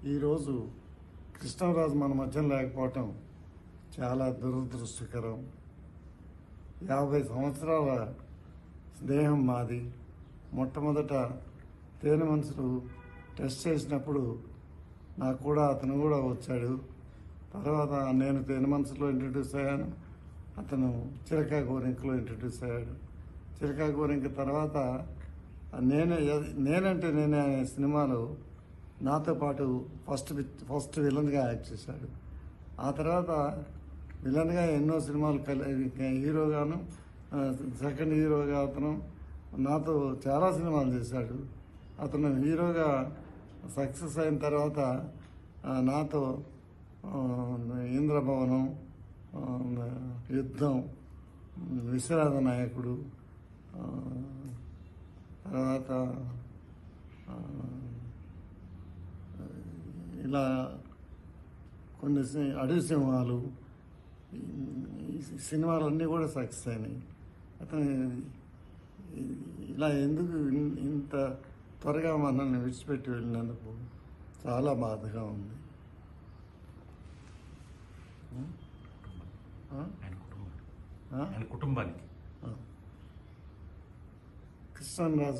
ఈరోజు కృష్ణరాజు మన మధ్యన లేకపోవటం చాలా దురదృష్టకరం. 50 సంవత్సరాల స్నేహం మాది. మొట్టమొదట తేనె మనసులు టెస్ట్ చేసినప్పుడు నాకు కూడా అతను కూడా వచ్చాడు. తర్వాత నేను తేనె మనసులో ఇంట్రడ్యూస్ అయ్యాను, అతను చిలకా గోరింకలో ఇంట్రడ్యూస్ అయ్యాడు. చిలకా గోరింక తర్వాత నేనంటే నేనే అనే సినిమాలో నాతో పాటు ఫస్ట్ విలన్గా యాక్ట్ చేశాడు. ఆ తర్వాత విలన్గా ఎన్నో సినిమాలు హీరోగాను, సెకండ్ హీరోగా అతను నాతో చాలా సినిమాలు చేశాడు. అతను హీరోగా సక్సెస్ అయిన తర్వాత నాతో ఇంద్రభవనం, యుద్ధం, విశ్వనాథ నాయకుడు, తర్వాత ఇలా కొన్ని అడవి సింహాలు, ఈ సినిమాలన్నీ కూడా సక్సెస్ అయినాయి. అతను ఇలా ఎందుకు ఇంత త్వరగా మనల్ని విడిచిపెట్టి వెళ్ళినందుకు చాలా బాధగా ఉంది. కుటుంబానికి కృష్ణరాజు